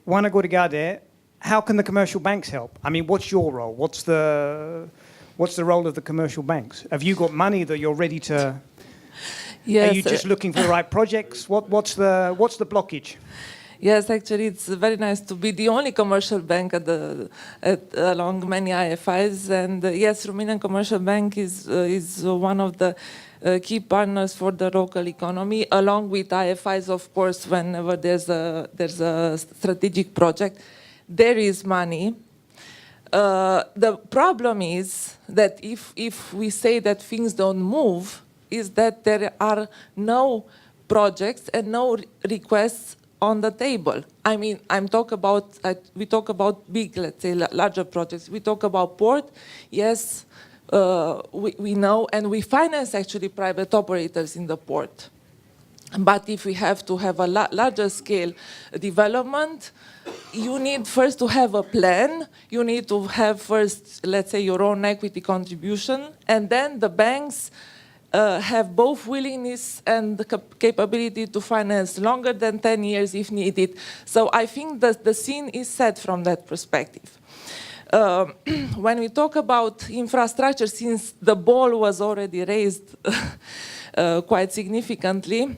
Ioana Gheorghiade, how can the commercial banks help? I mean, what's your role? What's the role of the commercial banks? Have you got money that you're ready to? Yes. Are you just looking for the right projects? What's the blockage? Yes, actually, it's very nice to be the only commercial bank along many IFIs. And yes, Romanian Commercial Bank is one of the key partners for the local economy, along with IFIs, of course. Whenever there's a strategic project, there is money. The problem is that if we say that things don't move, is that there are no projects and no requests on the table. I mean, we talk about big, let's say, larger projects. We talk about port. Yes, we know, and we finance actually private operators in the port. But if we have to have a larger scale development, you need first to have a plan. You need to have first, let's say, your own equity contribution, and then the banks have both willingness and the capability to finance longer than 10 years if needed. So I think that the scene is set from that perspective. When we talk about infrastructure, since the ball was already raised quite significantly,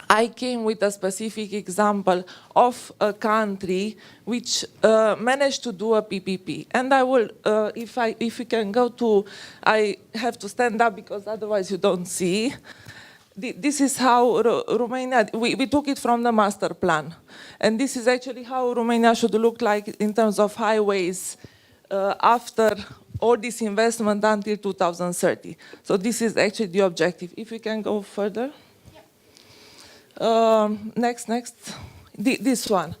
I came with a specific example of a country which managed to do a PPP. And I will, if we can go to, I have to stand up because otherwise you don't see. This is how Romania, we took it from the master plan. And this is actually how Romania should look like in terms of highways after all this investment until 2030. So this is actually the objective. If we can go further. Next. This one.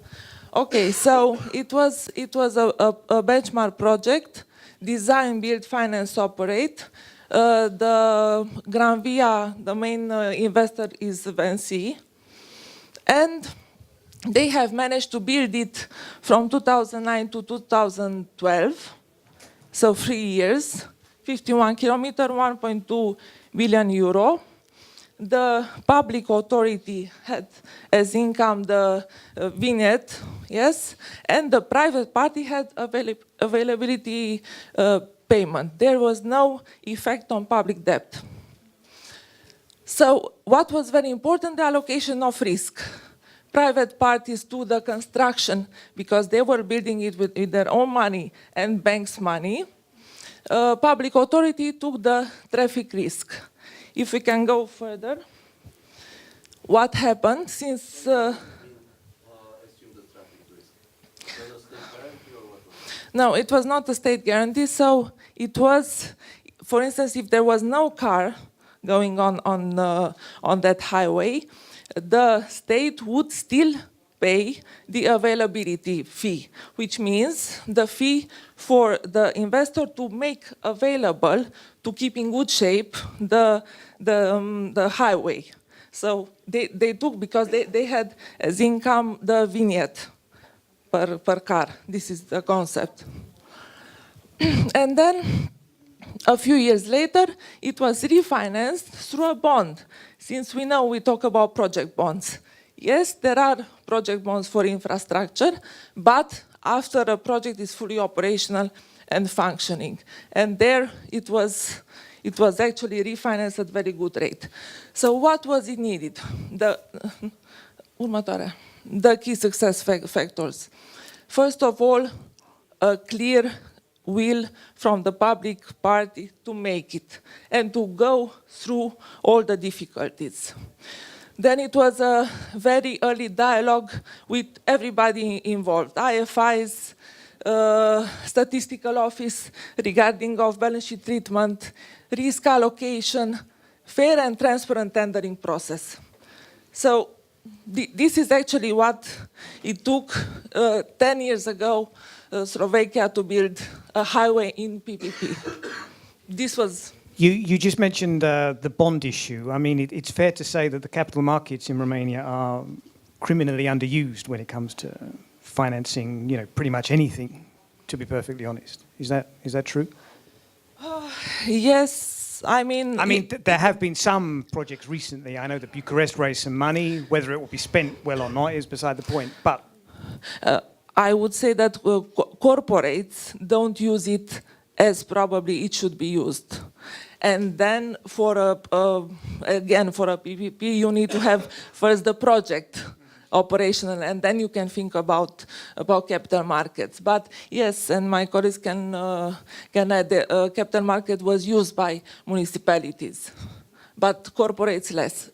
Okay, so it was a benchmark project, design, build, finance, operate. The Gran Via, the main investor is Vinci, and they have managed to build it from 2009 to 2012, so 3 years, 51 kilometers, 1.2 billion euro. The public authority had as income the vignette, yes, and the private party had availability payment. There was no effect on public debt. So what was very important, the allocation of risk. Private parties do the construction because they were building it with their own money and banks' money. Public authority took the traffic risk. If we can go further, what happened since... No, it was not a state guarantee, so it was, for instance, if there was no car going on that highway, the state would still pay the availability fee, which means the fee for the investor to make available, to keep in good shape the highway. So they took, because they had as income the vignette per car. This is the concept. And then a few years later, it was refinanced through a bond. Since we know we talk about project bonds. Yes, there are project bonds for infrastructure, but after a project is fully operational and functioning. And there it was actually refinanced at very good rate. So what was it needed? The key success factors. First of all, a clear will from the public party to make it and to go through all the difficulties. Then it was a very early dialogue with everybody involved, IFIs, statistical office regarding off-balance sheet treatment, risk allocation, fair and transparent tendering process. So this is actually what it took 10 years ago, Slovakia to build a highway in PPP. This was... You just mentioned the bond issue. I mean, it's fair to say that the capital markets in Romania are criminally underused when it comes to financing, pretty much anything, to be perfectly honest. Is that true? Yes, I mean... there have been some projects recently. I know that Bucharest raised some money. Whether it will be spent well or not is beside the point, but... I would say that corporates don't use it as probably it should be used. And then again, for a PPP, you need to have first the project operational, and then you can think about capital markets. But yes, and my colleagues can add, the capital market was used by municipalities, but corporates less.